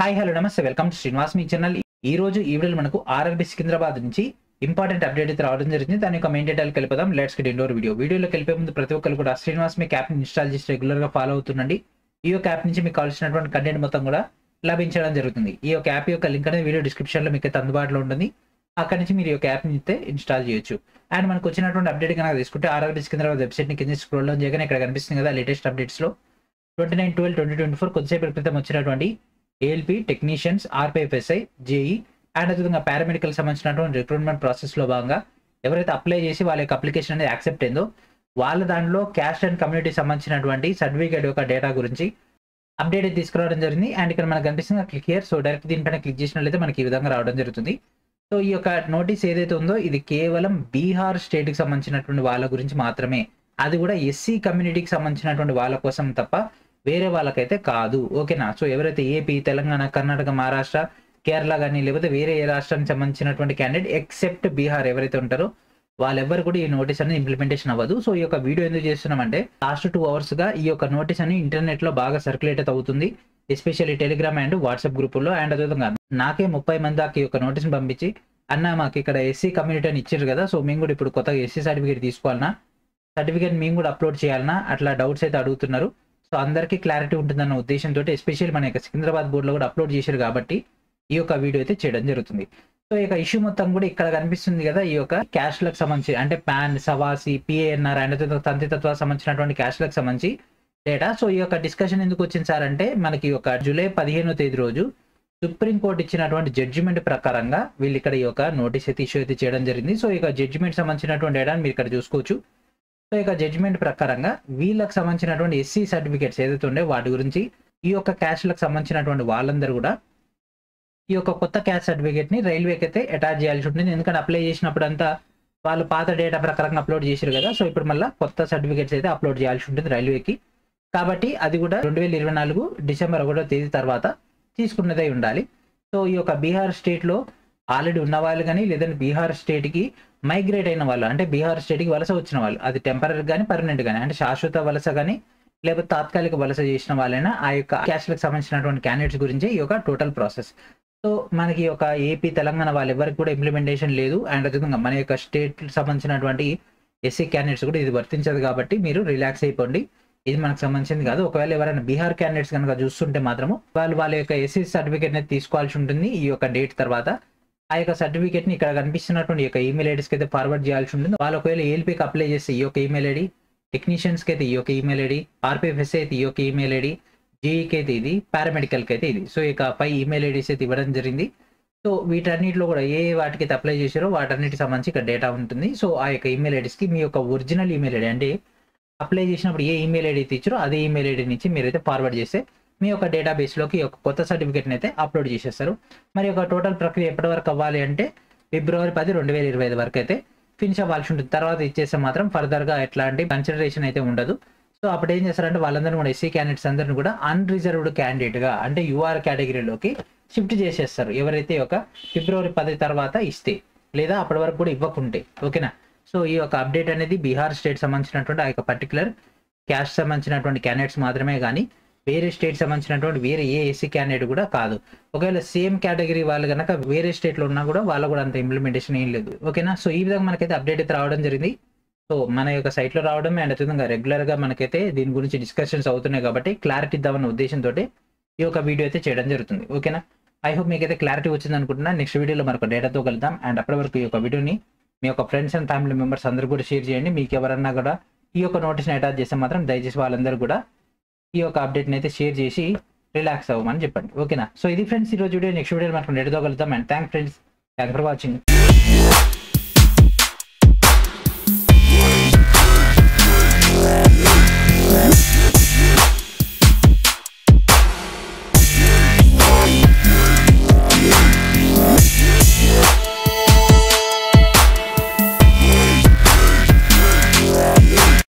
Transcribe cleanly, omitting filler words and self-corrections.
Hi hello నమస్తే welcome to Srinivas me channel. ఈ రోజు ఈ వీడియోలో మనకు ఆర్ఆర్బీ సికింద్రాబాద్ నుంచి ఇంపార్టెంట్ అప్డేట్ అయితే రావడం జరిగింది. దాని యొక్క మెయిన్ డీటెయిల్ వెళ్ళిపోదాం. లెట్స్ గెట్ ఇండోర్ వీడియోలోకి వెళ్ళే ముందు ప్రతి ఒక్కరు కూడా శ్రీనివాస్ మీ యాప్ ని ఇన్స్టాల్ చేసి రెగ్యులర్ గా ఫాలో అవుతుండండి. ఈ యొక్క యాప్ నుంచి మీకు కావాల్సినటువంటి కంటెంట్ మొత్తం కూడా లభించడం జరుగుతుంది. ఈ యొక్క యాప్ యొక్క లింక్ అనేది వీడియో డిస్క్రిప్షన్ లో మీకు అయితే అందుబాటులో ఉంటుంది. అక్కడ నుంచి మీరు ఈ యొక్క యాప్ ని అయితే ఇన్స్టాల్ చేయొచ్చు. అండ్ మనకు వచ్చినటువంటి అప్డేట్ కనుక తీసుకుంటే ఆర్ఆర్బీ సికింద్రాబాద్ వెబ్సైట్ ని కింద స్క్రోల్ డౌన్ చేయగానే ఇక్కడ కనిపిస్తుంది కదా లేటెస్ట్ అప్డేట్స్ లో 29/12/2024 కొద్దిసేపటి క్రితం వచ్చినటువంటి ఏఎల్పి టెక్నీషియన్స్ ఆర్పిఎఫ్ఎస్ఐ జేఈ అండ్ అదేవిధంగా పారామెడికల్ సంబంధించినటువంటి రిక్రూట్మెంట్ ప్రాసెస్ లో భాగంగా ఎవరైతే అప్లై చేసి వాళ్ళ యొక్క అప్లికేషన్ అనేది యాక్సెప్ట్ అయిందో వాళ్ళ దాంట్లో క్యాస్ట్ అండ్ కమ్యూనిటీ సంబంధించినటువంటి సర్టిఫికేట్ యొక్క డేటా గురించి అప్డేట్ తీసుకురావడం జరిగింది. అండ్ ఇక్కడ మనకు కనిపిస్తుంది క్లిక్ హియర్. సో డైరెక్ట్ దీనిపైన క్లిక్ చేసినట్లయితే మనకి ఈ విధంగా రావడం జరుగుతుంది. సో ఈ యొక్క నోటీస్ ఏదైతే ఉందో ఇది కేవలం బీహార్ స్టేట్ కి సంబంధించినటువంటి వాళ్ళ గురించి మాత్రమే, అది కూడా ఎస్సీ కమ్యూనిటీకి సంబంధించినటువంటి వాళ్ళ కోసం తప్ప వేరే వాళ్ళకైతే కాదు. ఓకేనా? సో ఎవరైతే ఏపీ, తెలంగాణ, కర్ణాటక, మహారాష్ట్ర, కేరళ కానీ లేకపోతే వేరే ఏ రాష్ట్రానికి సంబంధించినటువంటి క్యాండిడేట్ ఎక్సెప్ట్ బీహార్ ఎవరైతే ఉంటారో వాళ్ళెవ్వరు కూడా ఈ నోటీస్ అనేది ఇంప్లిమెంటేషన్ అవ్వదు. సో ఈ యొక్క వీడియో ఎందుకు చేస్తున్నామంటే లాస్ట్ 2 hours గా ఈ యొక్క నోటీస్ అని ఇంటర్నెట్ లో బాగా సర్క్యులేట్ అవుతుంది, ఎస్పెషల్లీ టెలిగ్రామ్ అండ్ వాట్సాప్ గ్రూపుల్లో. అండ్ అదేవిధంగా నాకే 30 మంది దాకా ఈ యొక్క నోటీస్ పంపించి అన్న మాకు ఇక్కడ ఎస్సీ కమ్యూనిటీ అని ఇచ్చారు కదా, సో మేము కూడా ఇప్పుడు కొత్తగా ఎస్సీ సర్టిఫికేట్ తీసుకోవాలన్నా, సర్టిఫికేట్ మేము కూడా అప్లోడ్ చేయాలన్నా, అట్లా డౌట్స్ అయితే అడుగుతున్నారు. సో అందరికీ క్లారిటీ ఉంటుందన్న ఉద్దేశంతో ఎస్పెషల్లీ మన యొక్క సికింద్రాబాద్ బోర్డులో కూడా అప్లోడ్ చేశారు కాబట్టి ఈ యొక్క వీడియో అయితే చేయడం జరుగుతుంది. సో ఈ యొక్క ఇష్యూ మొత్తం కూడా ఇక్కడ కనిపిస్తుంది కదా, ఈ యొక్క క్యాష్లకు సంబంధించి అంటే పాన్, సవాసి, పిఏఎన్ఆర్ అండ్ తంత్రితత్వ సంబంధించినటువంటి క్యాష్లకు సంబంధించి డేటా. సో ఈ యొక్క డిస్కషన్ ఎందుకు వచ్చింది సార్ అంటే మనకి ఈ యొక్క జూలై 15వ తేదీ రోజు సుప్రీంకోర్టు ఇచ్చినటువంటి జడ్జిమెంట్ ప్రకారంగా వీళ్ళు ఇక్కడ ఈ యొక్క నోటీస్ అయితే ఇష్యూ అయితే చేయడం జరిగింది. సో ఈ యొక్క జడ్జిమెంట్ సంబంధించినటువంటి డేటాను మీరు ఇక్కడ చూసుకోవచ్చు. సో ఇక జడ్జిమెంట్ ప్రకారంగా వీళ్ళకి సంబంధించినటువంటి ఎస్సీ సర్టిఫికేట్స్ ఏదైతే ఉండే వాటి గురించి ఈ యొక్క క్యాస్ట్లకు సంబంధించినటువంటి వాళ్ళందరూ కూడా ఈ యొక్క కొత్త క్యాస్ట్ సర్టిఫికేట్ ని రైల్వేకి అయితే అటాచ్ చేయాల్సి ఉంటుంది. ఎందుకంటే అప్లై చేసినప్పుడు అంతా వాళ్ళు పాత డేటా ప్రకారంగా అప్లోడ్ చేశారు కదా, సో ఇప్పుడు మళ్ళీ కొత్త సర్టిఫికేట్స్ అయితే అప్లోడ్ చేయాల్సి ఉంటుంది రైల్వేకి. కాబట్టి అది కూడా 2024 డిసెంబర్ 1వ తేదీ తర్వాత తీసుకున్నదై ఉండాలి. సో ఈ యొక్క బీహార్ స్టేట్ లో ఆల్రెడీ ఉన్న వాళ్ళు కానీ లేదంటే బీహార్ స్టేట్ కి మైగ్రేట్ అయిన వాళ్ళు అంటే బీహార్ స్టేట్ కి వలస వచ్చిన వాళ్ళు, అది టెంపరీ కానీ పర్మనెంట్ కానీ అంటే శాశ్వత వలస కానీ లేకపోతే తాత్కాలిక వలస చేసిన వాళ్ళైనా ఆ యొక్క క్యాస్ట్లకు సంబంధించినటువంటి క్యాండిడేట్స్ గురించి ఈ యొక్క టోటల్ ప్రాసెస్. సో మనకి ఒక ఏపీ, తెలంగాణ వాళ్ళు ఎవరికి కూడా ఇంప్లిమెంటేషన్ లేదు. అండ్ అదేవిధంగా మన యొక్క స్టేట్ సంబంధించినటువంటి ఎస్సీ క్యాండిడేట్స్ కూడా ఇది వర్తించదు కాబట్టి మీరు రిలాక్స్ అయిపోండి, ఇది మనకు సంబంధించింది కాదు. ఒకవేళ ఎవరైనా బీహార్ క్యాండిడేట్స్ కనుక చూస్తుంటే మాత్రము వాళ్ళ యొక్క ఎస్సీ సర్టిఫికేట్ అనేది తీసుకోవాల్సి ఉంటుంది ఈ యొక్క డేట్ తర్వాత. ఆ యొక్క సర్టిఫికేట్ ని ఇక్కడ కనిపిస్తున్నటువంటి యొక్క ఈమెయిల్ ఐడీస్కి అయితే ఫార్వర్డ్ చేయాల్సి ఉంటుంది. వాళ్ళు ఒకవేళ ఏఎల్పీకి అప్లై చేస్తే ఈ యొక్క ఈమెయిల్ ఐడి, టెక్నీషియన్స్ కి అయితే ఈ యొక్క ఈమెయిల్ ఐడి, ఆర్పిఎఫ్ఎస్ అయితే ఈ యొక్క ఈమెయిల్ ఐడి, జేఈకి అయితే ఇది, పారామెడికల్కి అయితే ఇది. సో ఇక 5 ఈమెయిల్ ఐడీస్ అయితే ఇవ్వడం జరిగింది. సో వీటన్నిటిలో కూడా ఏ వాటికి అయితే అప్లై చేశారో వాటన్నిటికి సంబంధించి ఇక్కడ డేటా ఉంటుంది. సో ఆ యొక్క ఈమెయిల్ ఐడీస్కి మీ యొక్క ఒరిజినల్ ఈమెయిల్ ఐడి అంటే అప్లై చేసినప్పుడు ఏ ఈమెయిల్ ఐడి అయితే ఇచ్చారో అదే ఈమెయిల్ ఐడి నుంచి మీరైతే ఫార్వర్డ్ చేస్తే మీ యొక్క డేటాబేస్లోకి ఒక కొత్త సర్టిఫికేట్ని అయితే అప్లోడ్ చేసేస్తారు. మరి ఒక టోటల్ ప్రక్రియ ఎప్పటి వరకు అవ్వాలి అంటే ఫిబ్రవరి 10, 2025 వరకు అయితే ఫినిష్ అవ్వాల్సి ఉంటుంది. తర్వాత ఇచ్చేస్తే మాత్రం ఫర్దర్గా ఎట్లాంటి కన్సిడరేషన్ అయితే ఉండదు. సో అప్పుడు ఏం చేస్తారంటే వాళ్ళందరూ కూడా ఎస్సీ క్యాండిడేట్స్ అందరిని కూడా అన్రిజర్వ్డ్ క్యాండిడేట్గా అంటే యూఆర్ కేటగిరీలోకి షిఫ్ట్ చేసేస్తారు ఎవరైతే ఒక ఫిబ్రవరి 10 తర్వాత ఇస్తే, లేదా అప్పటి వరకు కూడా ఇవ్వకుంటే. ఓకేనా? సో ఈ యొక్క అప్డేట్ అనేది బీహార్ స్టేట్ సంబంధించినటువంటి ఆ యొక్క పర్టికులర్ క్యాస్ట్ సంబంధించినటువంటి క్యాండిడేట్స్ మాత్రమే కానీ వేరే స్టేట్ సంబంధించినటువంటి వేరే ఏ ఎస్సీ క్యాండిడేట్ కూడా కాదు. ఒకవేళ సేమ్ కేటగిరీ వాళ్ళు కనుక వేరే స్టేట్లో ఉన్నా కూడా వాళ్ళ కూడా అంత ఇంప్లిమెంటేషన్ ఏం లేదు. ఓకేనా? సో ఈ విధంగా మనకైతే అప్డేట్ అయితే రావడం జరిగింది. సో మన యొక్క సైట్లో రావడం అండ్ అదేవిధంగా రెగ్యులర్గా మనకైతే దీని గురించి డిస్కషన్స్ అవుతున్నాయి కాబట్టి క్లారిటీ ఇద్దామన్న ఉద్దేశంతో ఈ యొక్క వీడియో అయితే చేయడం జరుగుతుంది. ఓకేనా? ఐ హోప్ మీకైతే క్లారిటీ వచ్చింది అనుకుంటున్నా. నెక్స్ట్ వీడియోలో మనకు డేటాతో కలుద్దాం. అండ్ అప్పటి వరకు ఈ యొక్క వీడియోని మీ యొక్క ఫ్రెండ్స్ అండ్ ఫ్యామిలీ మెంబర్స్ అందరూ కూడా షేర్ చేయండి. మీకు ఎవరన్నా కూడా ఈ యొక్క నోటీస్ని అటాచ్ చేస్తే మాత్రం దయచేసి వాళ్ళందరూ కూడా ఈ యొక్క అప్డేట్ని అయితే షేర్ చేసి రిలాక్స్ అవ్వమని చెప్పండి. ఓకేనా? సో ఇది ఫ్రెండ్స్ ఈరోజు వీడియో. నెక్స్ట్ వీడియో మనకు డేటాతో కలుద్దాం. And thank for watching.